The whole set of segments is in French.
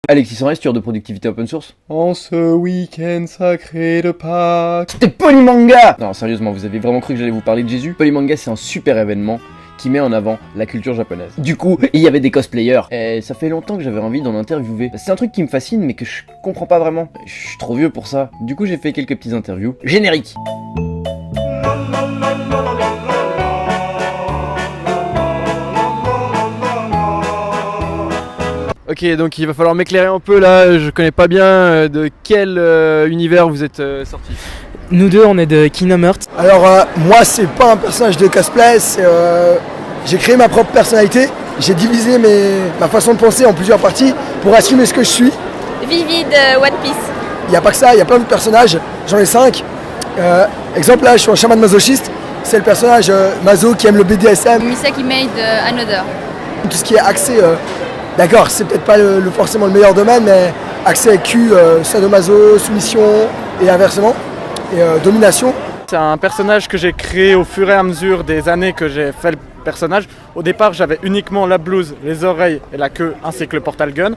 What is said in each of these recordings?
Alexis en tueur de productivité open source. En ce week-end sacré de Pâques. C'était Polymanga. Non, sérieusement, vous avez vraiment cru que j'allais vous parler de Jésus? Polymanga, c'est un super événement qui met en avant la culture japonaise. Du coup, il y avait des cosplayers, et ça fait longtemps que j'avais envie d'en interviewer. C'est un truc qui me fascine, mais que je comprends pas vraiment. Je suis trop vieux pour ça. Du coup, j'ai fait quelques petites interviews. Générique. Ok, donc il va falloir m'éclairer un peu là, je connais pas bien de quel univers vous êtes sortis. Nous deux, on est de Kingdom Hearts. Alors moi c'est pas un personnage de cosplay, c'est j'ai créé ma propre personnalité, j'ai divisé ma façon de penser en plusieurs parties pour assumer ce que je suis. Vivi de One Piece. Il n'y a pas que ça, il y a plein de personnages, j'en ai 5. Exemple là, je suis un chaman masochiste, c'est le personnage maso qui aime le BDSM. Misaki Maid de Another. Tout ce qui est axé, d'accord, c'est peut-être pas forcément le meilleur domaine, mais accès cul, sadomaso, soumission et inversement, et domination. C'est un personnage que j'ai créé au fur et à mesure des années que j'ai fait le personnage. Au départ, j'avais uniquement la blouse, les oreilles et la queue, ainsi que le portal gun.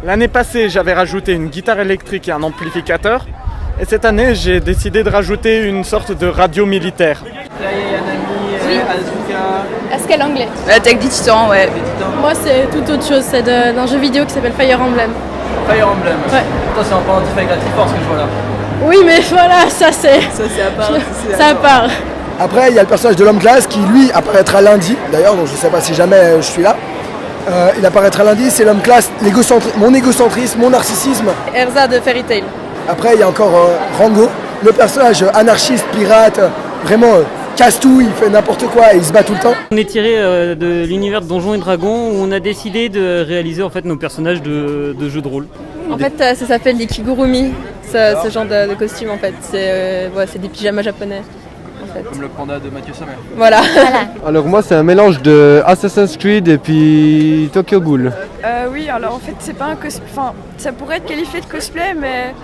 L'année passée, j'avais rajouté une guitare électrique et un amplificateur. Et cette année, j'ai décidé de rajouter une sorte de radio militaire. Là, il y a Yanami, Asuka. Est-ce qu'elle anglais? La tech du titan, ouais. Moi, c'est tout autre chose. C'est d'un jeu vidéo qui s'appelle Fire Emblem. Fire Emblem. Ouais. Toi, c'est un pendentif avec la Triforce que je vois là. Oui, mais voilà, ça c'est. Ça, c'est à part. Ça à part. Après, il y a le personnage de l'homme classe qui, lui, apparaîtra lundi, d'ailleurs, donc je sais pas si jamais je suis là. Il apparaîtra lundi, c'est l'homme classe, mon égocentrisme, mon narcissisme. Erza de Fairy Tail. Après, il y a encore Rango, le personnage anarchiste, pirate, vraiment casse tout, il fait n'importe quoi et il se bat tout le temps. On est tiré de l'univers de Donjons et Dragons où on a décidé de réaliser en fait nos personnages de jeux de rôle. En fait, ça s'appelle des kigurumi, ce genre de costume en fait. C'est des pyjamas japonais. En fait. Comme le panda de Mathieu Sommer. Voilà. Alors moi, c'est un mélange de Assassin's Creed et puis Tokyo Ghoul. Oui, alors en fait, c'est pas un cosplay. Enfin, ça pourrait être qualifié de cosplay, mais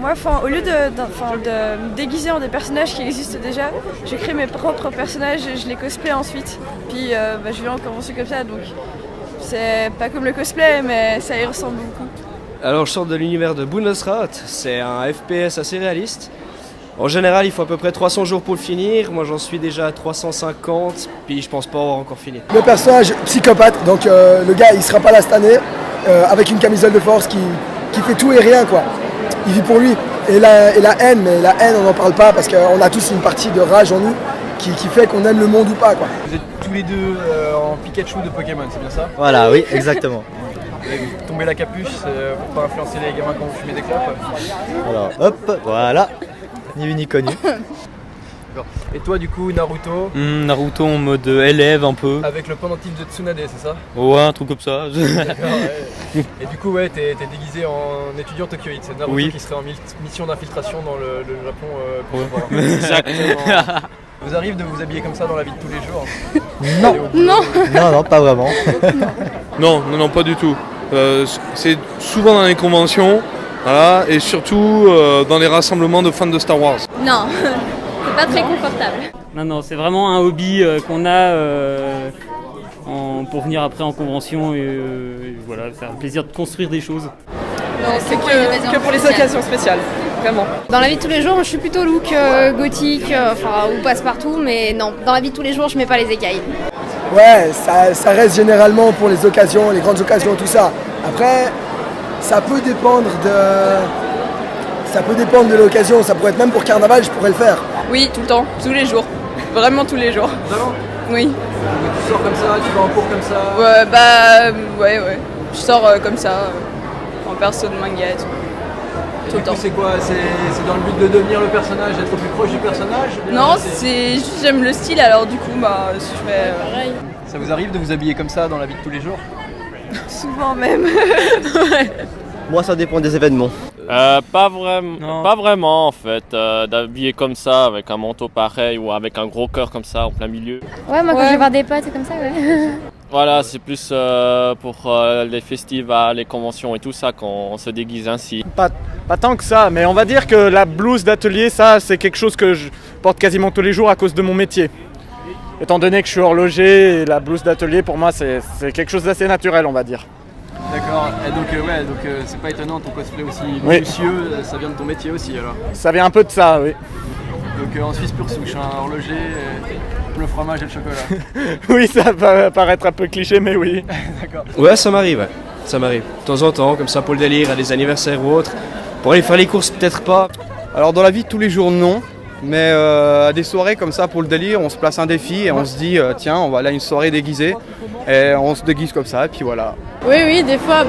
moi, au lieu de me déguiser en des personnages qui existent déjà, j'ai créé mes propres personnages et je les cosplay ensuite. Puis je viens en convention comme ça, donc c'est pas comme le cosplay, mais ça y ressemble beaucoup. Alors je sors de l'univers de Bundesrat, c'est un FPS assez réaliste. En général, il faut à peu près 300 jours pour le finir. Moi, j'en suis déjà à 350, puis je pense pas avoir encore fini. Le personnage psychopathe, donc le gars, il sera pas là cette année, avec une camisole de force qui fait tout et rien, quoi. Il vit pour lui. Et la haine, mais la haine, on n'en parle pas parce qu'on a tous une partie de rage en nous qui fait qu'on aime le monde ou pas, quoi. Vous êtes tous les deux en Pikachu de Pokémon, c'est bien ça? Voilà, oui, exactement. Et vous tombez la capuche pour pas influencer les gamins quand vous fumez des clopes? Alors, hop, voilà. Ni vu ni connu. Et toi, du coup, Naruto? Naruto en mode élève un peu. Avec le pendentif de Tsunade, c'est ça? Ouais, un truc comme ça. D'accord, ouais. Et du coup, ouais, t'es déguisé en étudiant tokyoïde. C'est Naruto qui serait en mission d'infiltration dans le Japon contemporain. Exactement. Vous arrive de vous habiller comme ça dans la vie de tous les jours? Non. Non, pas vraiment. Non, pas du tout. C'est souvent dans les conventions, voilà, et surtout dans les rassemblements de fans de Star Wars. Non, c'est pas très confortable. Non, c'est vraiment un hobby qu'on a pour venir après en convention et voilà, faire le plaisir de construire des choses. Non, c'est que pour les occasions spéciales, vraiment. Dans la vie de tous les jours, je suis plutôt look gothique, ou passe-partout, mais non, dans la vie de tous les jours, je mets pas les écailles. Ouais, ça reste généralement pour les occasions, les grandes occasions, tout ça. Après, ça peut dépendre de l'occasion, ça pourrait être même pour carnaval, je pourrais le faire. Oui, tout le temps, tous les jours. Vraiment tous les jours. Vraiment? Oui. Tu sors comme ça, tu vas en cours comme ça? Ouais. Je sors comme ça, en perso de manga et tout. Tout le temps. C'est quoi? C'est dans le but de devenir le personnage, d'être plus proche du personnage? Non, c'est juste j'aime le style, alors du coup, je fais pareil. Ça vous arrive de vous habiller comme ça dans la vie de tous les jours? Souvent même. Ouais. Moi, ça dépend des événements. Pas vraiment en fait, d'habiller comme ça avec un manteau pareil ou avec un gros cœur comme ça en plein milieu. Ouais, moi quand je vais voir des potes, c'est comme ça, ouais. Voilà, c'est plus pour les festivals, les conventions et tout ça qu'on se déguise ainsi. Pas tant que ça, mais on va dire que la blouse d'atelier, ça c'est quelque chose que je porte quasiment tous les jours à cause de mon métier. Étant donné que je suis horloger, la blouse d'atelier pour moi c'est quelque chose d'assez naturel, on va dire. D'accord. D'accord. Et donc, c'est pas étonnant ton cosplay aussi Oui. minutieux, ça vient de ton métier aussi alors. Ça vient un peu de ça, oui. Donc en Suisse pure souche, horloger, le fromage et le chocolat. Oui, ça va paraître un peu cliché, mais oui. D'accord. Ouais, ça m'arrive, ouais. Ça m'arrive. De temps en temps, comme ça pour le délire, à des anniversaires ou autres. Pour aller faire les courses, peut-être pas. Alors dans la vie de tous les jours, non. Mais à des soirées comme ça, pour le délire, on se place un défi et on se dit tiens, on va aller à une soirée déguisée. Et on se déguise comme ça, et puis voilà. Oui, des fois,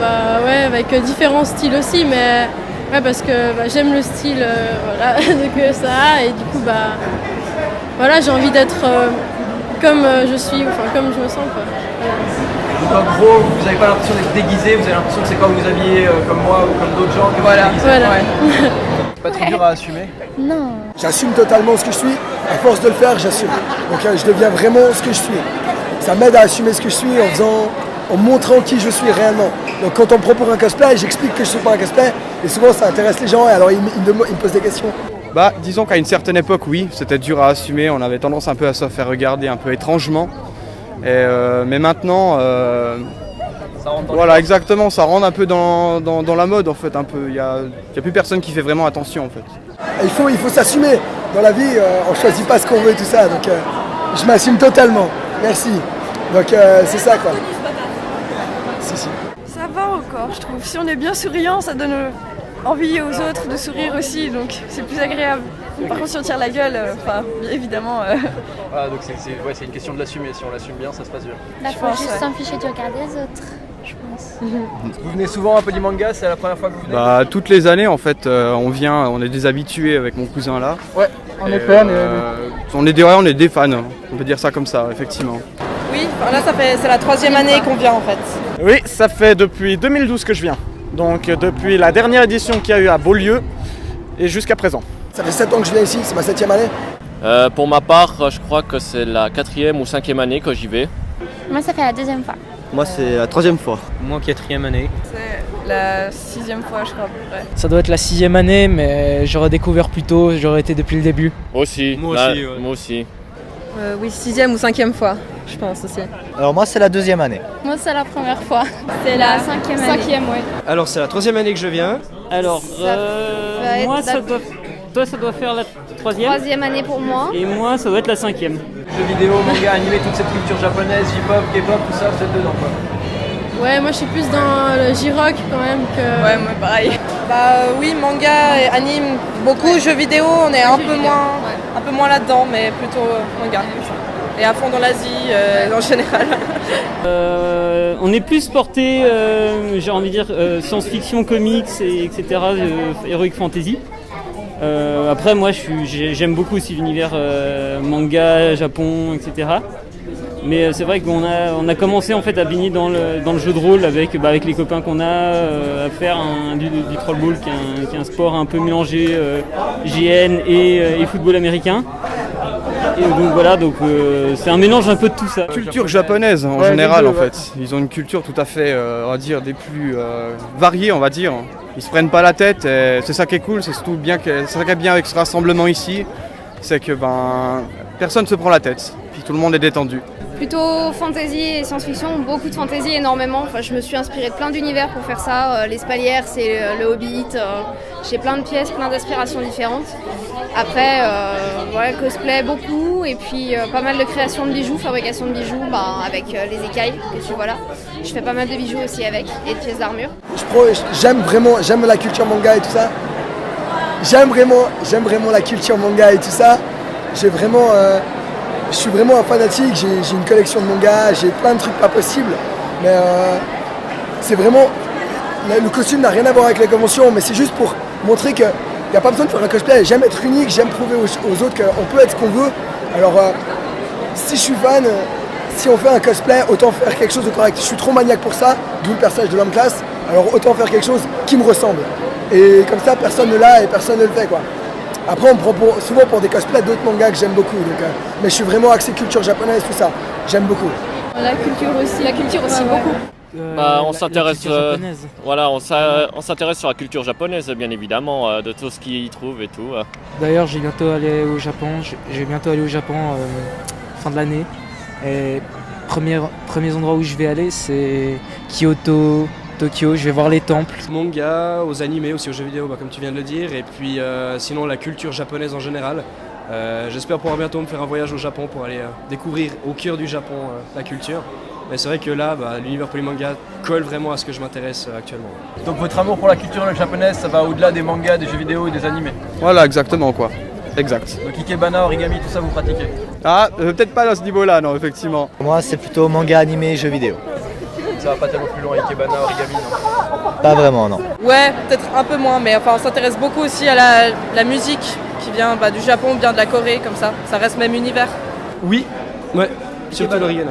avec différents styles aussi, mais ouais, parce que j'aime le style voilà, que ça, et du coup, voilà, j'ai envie d'être comme je suis, enfin comme je me sens, quoi. Donc en gros, vous n'avez pas l'impression d'être déguisé, vous avez l'impression que c'est quand vous habillez comme moi ou comme d'autres gens que vous êtes déguisé. Voilà. C'est pas trop dur à assumer? Non. J'assume totalement ce que je suis. À force de le faire, j'assume. Donc je deviens vraiment ce que je suis. Ça m'aide à assumer ce que je suis en montrant qui je suis réellement. Donc quand on me propose un cosplay, j'explique que je suis pas un cosplay. Et souvent ça intéresse les gens et alors ils me posent des questions. Disons qu'à une certaine époque, oui, c'était dur à assumer. On avait tendance un peu à se faire regarder un peu étrangement. Mais maintenant, voilà, exactement, ça rentre un peu dans la mode en fait. Un peu, il y a plus personne qui fait vraiment attention en fait. Il faut s'assumer. Dans la vie, on choisit pas ce qu'on veut et tout ça. Donc je m'assume totalement. Merci. Donc c'est ça quoi. Si. Ça va encore, je trouve. Si on est bien souriant, ça donne envie aux autres de sourire aussi, donc c'est plus agréable. Par contre, si on tire la gueule, bien évidemment. Voilà, donc c'est une question de l'assumer. Si on l'assume bien, ça se passe bien. Là, faut juste s'en ficher du regard des autres, je pense. Vous venez souvent à Polymanga, c'est la première fois que vous venez? Toutes les années en fait, on est des habitués avec mon cousin là. Ouais, on est fans. On est des fans, on peut dire ça comme ça, effectivement. Oui, là c'est la 3e année qu'on vient en fait. Oui, ça fait depuis 2012 que je viens. Donc depuis la dernière édition qu'il y a eu à Beaulieu et jusqu'à présent. Ça fait 7 ans que je viens ici, c'est ma 7e année. Pour ma part, je crois que c'est la 4e ou 5e année que j'y vais. Moi, ça fait la 2e fois. Moi, c'est la 3e fois. Moi, 4e année. C'est la 6e fois, je crois, à peu près. Ça doit être la 6e année, mais j'aurais découvert plus tôt, j'aurais été depuis le début. Moi aussi. Moi aussi. Oui, 6e ou 5e fois, je pense aussi. Alors moi, c'est la 2e année. Moi, c'est la première fois. C'est la 5e année. 5e, ouais. Alors, c'est la 3e année que je viens. Alors, va moi, être toi, ça doit faire la 3e. 3e année pour moi. Et moi, ça doit être la 5e. Jeux vidéo, manga, animé, toute cette culture japonaise, J-pop, K-pop, tout ça, vous êtes dedans quoi? Ouais, moi je suis plus dans le J-rock quand même que... Ouais, moi pareil. Oui, manga et anime, beaucoup, jeux vidéo, on est un peu moins là-dedans, mais plutôt manga. Et à fond dans l'Asie, en général. On est plus porté, j'ai envie de dire, science-fiction, comics, etc., heroic fantasy. Après, moi, j'aime beaucoup aussi l'univers manga, Japon, etc. Mais c'est vrai qu'on a commencé en fait à baigner dans le jeu de rôle avec les copains qu'on a, à faire du troll ball qui est un sport un peu mélangé GN et football américain. Et donc voilà, c'est un mélange un peu de tout ça. Culture japonaise en général en fait. Ils ont une culture tout à fait, on va dire, des plus variées, on va dire. Ils se prennent pas la tête et c'est ça qui est cool, c'est surtout c'est ça qui est bien avec ce rassemblement ici, c'est que personne se prend la tête, puis tout le monde est détendu. Plutôt fantasy et science-fiction, beaucoup de fantasy, énormément. Enfin, je me suis inspirée de plein d'univers pour faire ça. Les Spalières, c'est le Hobbit. J'ai plein de pièces, plein d'aspirations différentes. Après, cosplay beaucoup et puis pas mal de création de bijoux, fabrication de bijoux avec les écailles que tu vois là. Je fais pas mal de bijoux aussi avec et de pièces d'armure. J'aime la culture manga et tout ça. J'aime vraiment la culture manga et tout ça. Je suis vraiment un fanatique, j'ai une collection de mangas, j'ai plein de trucs pas possibles. Mais c'est vraiment... Le costume n'a rien à voir avec les conventions, mais c'est juste pour montrer qu'il n'y a pas besoin de faire un cosplay. J'aime être unique, j'aime prouver aux autres qu'on peut être ce qu'on veut. Alors si je suis fan, si on fait un cosplay, autant faire quelque chose de correct. Je suis trop maniaque pour ça, d'où le personnage de l'homme classe. Alors autant faire quelque chose qui me ressemble. Et comme ça, personne ne l'a et personne ne le fait quoi. Après, on me propose souvent pour des cosplays d'autres mangas que j'aime beaucoup. Mais je suis vraiment axé culture japonaise, tout ça. J'aime beaucoup. La culture aussi beaucoup. On s'intéresse, on s'intéresse sur la culture japonaise, bien évidemment, de tout ce qu'ils y trouvent et tout. D'ailleurs, je vais bientôt aller au Japon. Fin de l'année. Et premiers endroits où je vais aller, c'est Kyoto, Tokyo, je vais voir les temples. Manga, aux animés, aussi aux jeux vidéo, comme tu viens de le dire, et puis sinon la culture japonaise en général. J'espère pouvoir bientôt me faire un voyage au Japon pour aller découvrir au cœur du Japon la culture. Mais c'est vrai que là, l'univers Polymanga colle vraiment à ce que je m'intéresse actuellement. Donc votre amour pour la culture japonaise, ça va au-delà des mangas, des jeux vidéo et des animés. Voilà, exactement quoi. Exact. Donc ikebana, origami, tout ça vous pratiquez? Ah, peut-être pas à ce niveau-là, non, effectivement. Moi, c'est plutôt manga, animé, jeux vidéo. Ça va pas tellement plus loin, ikebana, origami, non? Pas vraiment, non. Ouais, peut-être un peu moins, mais enfin on s'intéresse beaucoup aussi à la musique qui vient du Japon, bien de la Corée, comme ça. Ça reste même univers. Oui, ouais, surtout l'origami.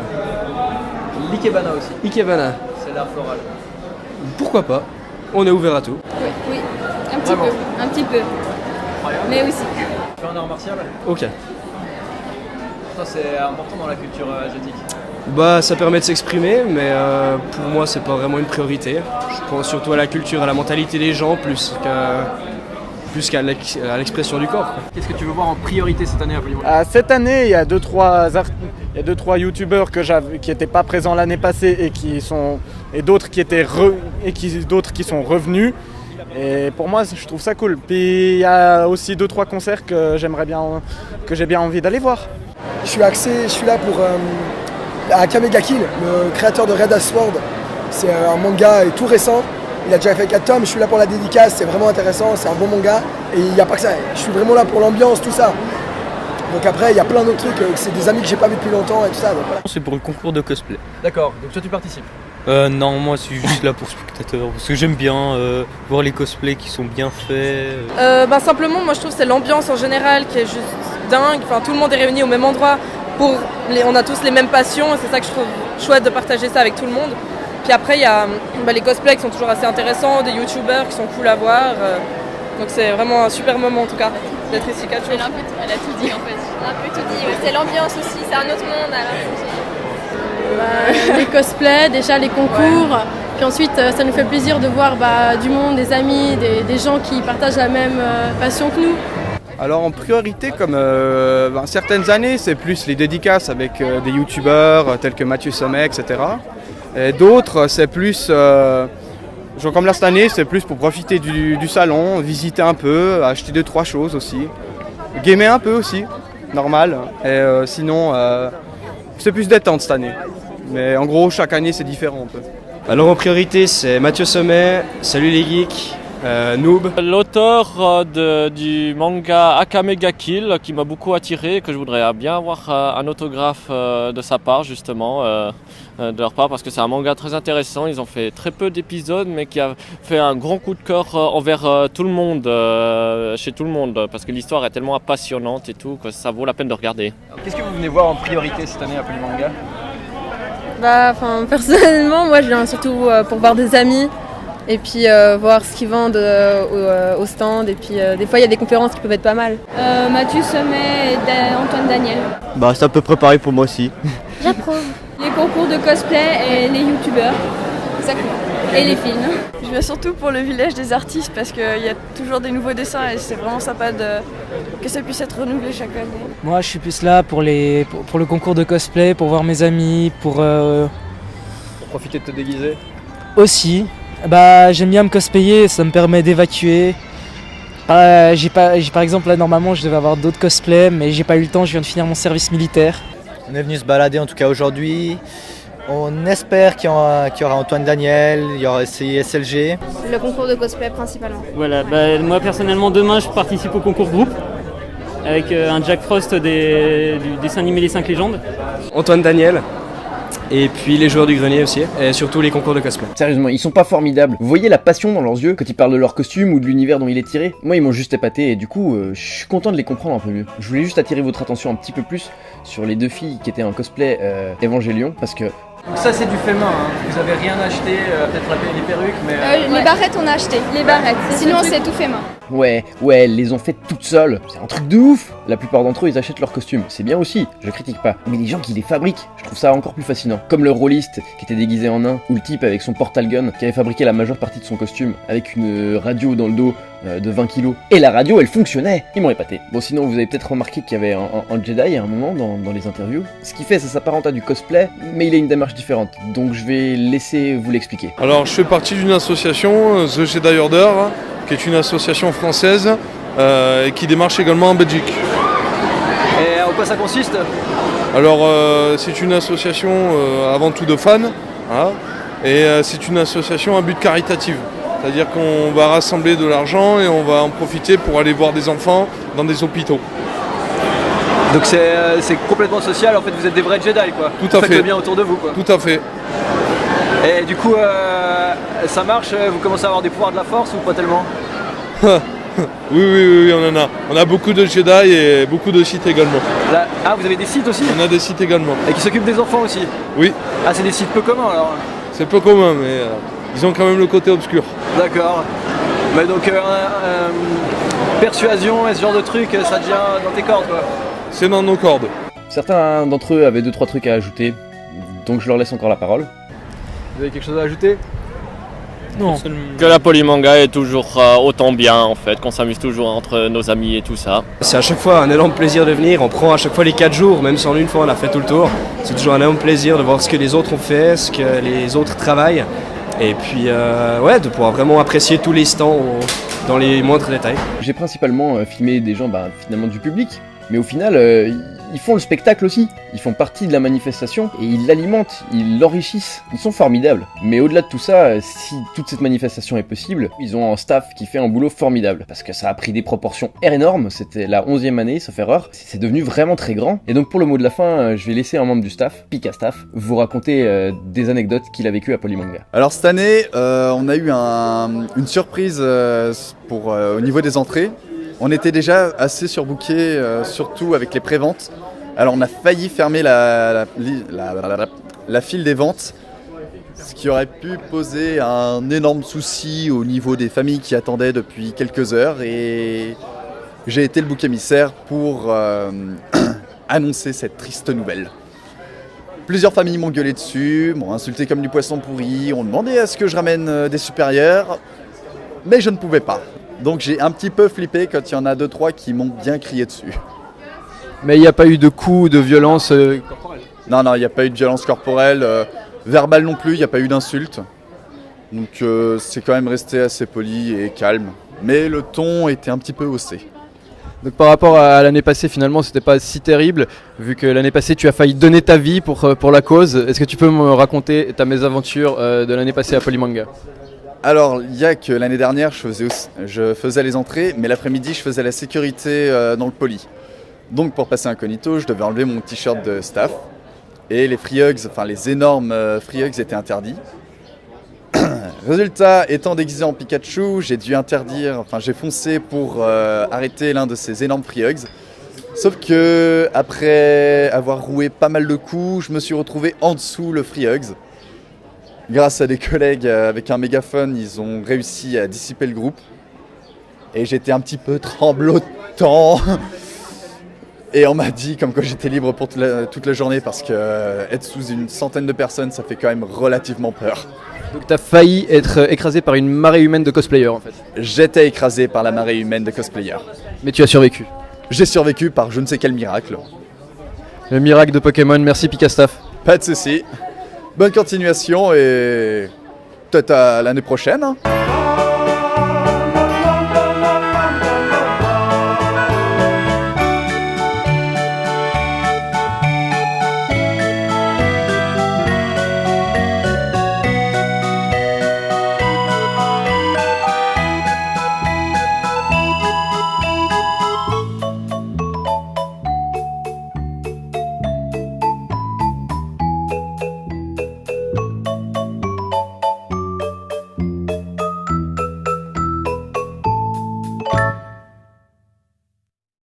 L'ikebana aussi. Ikebana. C'est l'art floral. Pourquoi pas? On est ouvert à tout. Oui, un petit peu. Mais aussi. Tu fais un art martial? Ok. Ça c'est important dans la culture asiatique. Ça permet de s'exprimer, mais pour moi c'est pas vraiment une priorité. Je pense surtout à la culture, à la mentalité des gens, plus qu'à l'expression du corps. Qu'est-ce que tu veux voir en priorité cette année à Polymanga? Cette année, il y a 2-3 youtubeurs qui n'étaient pas présents l'année passée et d'autres qui sont revenus. Et pour moi, je trouve ça cool. Puis il y a aussi 2-3 concerts que j'ai bien envie d'aller voir. Je suis là pour Akame ga Kill, le créateur de Red Sword. C'est un manga tout récent. Il a déjà fait 4 tomes, je suis là pour la dédicace, c'est vraiment intéressant, c'est un bon manga. Et il n'y a pas que ça, je suis vraiment là pour l'ambiance, tout ça. Donc après, il y a plein d'autres trucs, c'est des amis que j'ai pas vus depuis longtemps et tout ça. Voilà. C'est pour le concours de cosplay. D'accord, donc toi tu participes? Non, moi je suis juste là pour spectateur, parce que j'aime bien voir les cosplays qui sont bien faits. Simplement, moi je trouve que c'est l'ambiance en général qui est juste dingue. Enfin, tout le monde est réuni au même endroit, on a tous les mêmes passions et c'est ça que je trouve chouette de partager ça avec tout le monde. Puis après, il y a les cosplays qui sont toujours assez intéressants, des youtubeurs qui sont cool à voir. Donc c'est vraiment un super moment en tout cas d'être ici 4 jours. Elle a tout dit en fait. Elle a un peu tout dit. C'est l'ambiance aussi, c'est un autre monde. Les cosplays, déjà les concours. Puis ensuite, ça nous fait plaisir de voir du monde, des amis, des gens qui partagent la même passion que nous. Alors en priorité, comme certaines années, c'est plus les dédicaces avec des youtubeurs tels que Mathieu Sommet, etc. Et d'autres, c'est plus, genre comme là cette année, c'est plus pour profiter du salon, visiter un peu, acheter 2-3 choses aussi. Gamer un peu aussi, normal. Et sinon, c'est plus détente cette année. Mais en gros, chaque année, c'est différent un peu. Alors en priorité, c'est Mathieu Sommet, Salut les Geeks, Noob. L'auteur du manga Akame ga Kill qui m'a beaucoup attiré, que je voudrais bien avoir un autographe de sa part justement, de leur part, parce que c'est un manga très intéressant. Ils ont fait très peu d'épisodes mais qui a fait un grand coup de cœur envers tout le monde, chez tout le monde, parce que l'histoire est tellement passionnante et tout que ça vaut la peine de regarder. Qu'est-ce que vous venez voir en priorité cette année à Polymanga? Personnellement, moi je viens surtout pour voir des amis. Et puis voir ce qu'ils vendent au stand. Et puis des fois il y a des conférences qui peuvent être pas mal. Mathieu Sommet et Antoine Daniel. C'est à peu près pareil pour moi aussi. J'approuve. Les concours de cosplay et les youtubeurs. Exactement. Et les films. Je viens surtout pour le village des artistes parce qu'il y a toujours des nouveaux dessins et c'est vraiment sympa que ça puisse être renouvelé chaque année. Moi je suis plus là pour le concours de cosplay, pour voir mes amis, pour profiter de te déguiser aussi. J'aime bien me cosplayer, ça me permet d'évacuer. J'ai par exemple là normalement je devais avoir d'autres cosplays mais j'ai pas eu le temps, je viens de finir mon service militaire. On est venu se balader en tout cas aujourd'hui. On espère qu'il y aura Antoine Daniel, il y aura SLG. Le concours de cosplay principalement. Voilà, moi personnellement demain je participe au concours groupe avec un Jack Frost du dessin animé Les 5 légendes. Antoine Daniel. Et puis les joueurs du grenier aussi, et surtout les concours de cosplay. Sérieusement, ils sont pas formidables. Vous voyez la passion dans leurs yeux quand ils parlent de leur costume ou de l'univers dont il est tiré? Moi, ils m'ont juste épaté et du coup, je suis content de les comprendre un peu mieux. Je voulais juste attirer votre attention un petit peu plus sur les 2 filles qui étaient en cosplay Evangelion, parce que... Donc ça c'est du fait main, hein. Vous avez rien acheté, peut-être les perruques, mais... Les barrettes on a acheté, les barrettes. Sinon c'est tout fait main. Ouais, elles les ont faites toutes seules. C'est un truc de ouf. La plupart d'entre eux, ils achètent leurs costumes. C'est bien aussi, je critique pas. Mais les gens qui les fabriquent, je trouve ça encore plus fascinant. Comme le rôliste qui était déguisé en nain, ou le type avec son portal gun qui avait fabriqué la majeure partie de son costume, avec une radio dans le dos de 20 kilos. Et la radio, elle fonctionnait. Ils m'ont épaté. Bon, sinon, vous avez peut-être remarqué qu'il y avait un Jedi à un moment dans les interviews. Ce qui fait, ça s'apparente à du cosplay, mais il a une démarche différente. Donc je vais laisser vous l'expliquer. Alors, je fais partie d'une association, The Jedi Order, qui est une association française et qui démarche également en Belgique. Et en quoi ça consiste? Alors, c'est une association avant tout de fans, hein, et c'est une association à but caritatif. C'est-à-dire qu'on va rassembler de l'argent et on va en profiter pour aller voir des enfants dans des hôpitaux. Donc c'est complètement social, en fait vous êtes des vrais Jedi quoi. Tout à fait. Faites le bien autour de vous quoi. Tout à fait. Et du coup ça marche, vous commencez à avoir des pouvoirs de la force ou pas tellement? Oui, on en a. On a beaucoup de Jedi et beaucoup de sites également. Là, ah, vous avez des sites aussi? On a des sites également. Et qui s'occupent des enfants aussi? Oui. Ah, c'est des sites peu communs alors? C'est peu commun, mais ils ont quand même le côté obscur. D'accord. Mais donc, persuasion et ce genre de truc, ça devient dans tes cordes quoi? C'est dans nos cordes. Certains d'entre eux avaient 2-3 trucs à ajouter, donc je leur laisse encore la parole. Vous avez quelque chose à ajouter? Non. Que la polymanga est toujours autant bien en fait, qu'on s'amuse toujours entre nos amis et tout ça. C'est à chaque fois un énorme plaisir de venir, on prend à chaque fois les 4 jours, même si en une fois on a fait tout le tour. C'est toujours un énorme plaisir de voir ce que les autres ont fait, ce que les autres travaillent. Et puis ouais, de pouvoir vraiment apprécier tous les stands dans les moindres détails. J'ai principalement filmé des gens finalement du public, mais au final ils font le spectacle aussi, ils font partie de la manifestation et ils l'alimentent, ils l'enrichissent, ils sont formidables. Mais au-delà de tout ça, si toute cette manifestation est possible, ils ont un staff qui fait un boulot formidable, parce que ça a pris des proportions énormes, c'était la 11e année, sauf erreur, c'est devenu vraiment très grand. Et donc pour le mot de la fin, je vais laisser un membre du staff, Pika Staff, vous raconter des anecdotes qu'il a vécues à Polymanga. Alors cette année, on a eu une surprise au niveau des entrées. On était déjà assez surbooké, surtout avec les préventes. Alors on a failli fermer la file des ventes, ce qui aurait pu poser un énorme souci au niveau des familles qui attendaient depuis quelques heures. Et j'ai été le bouc émissaire pour annoncer cette triste nouvelle. Plusieurs familles m'ont gueulé dessus, m'ont insulté comme du poisson pourri, ont demandé à ce que je ramène des supérieurs, mais je ne pouvais pas. Donc j'ai un petit peu flippé quand il y en a 2-3 qui m'ont bien crié dessus. Mais il n'y a pas eu de coups, de violence corporelle? Non, il n'y a pas eu de violence corporelle, verbale non plus, il n'y a pas eu d'insultes. Donc c'est quand même resté assez poli et calme. Mais le ton était un petit peu haussé. Donc par rapport à l'année passée, finalement, c'était pas si terrible, vu que l'année passée, tu as failli donner ta vie pour la cause. Est-ce que tu peux me raconter ta mésaventure de l'année passée à Polymanga? Alors, il y a que l'année dernière, je faisais les entrées, mais l'après-midi, je faisais la sécurité dans le poly. Donc, pour passer incognito, je devais enlever mon t-shirt de staff. Et les free hugs, enfin les énormes free hugs étaient interdits. Résultat, étant déguisé en Pikachu, j'ai foncé pour arrêter l'un de ces énormes free hugs. Sauf que, après avoir roué pas mal de coups, je me suis retrouvé en dessous le free hugs. Grâce à des collègues avec un mégaphone, ils ont réussi à dissiper le groupe. Et j'étais un petit peu tremblotant. Et on m'a dit comme quoi j'étais libre pour toute la journée parce que être sous une centaine de personnes, ça fait quand même relativement peur. Donc t'as failli être écrasé par une marée humaine de cosplayers en fait? J'étais écrasé par la marée humaine de cosplayers. Mais tu as survécu? J'ai survécu par je ne sais quel miracle. Le miracle de Pokémon, merci Pika Staff. Pas de soucis. Bonne continuation et peut-être à l'année prochaine.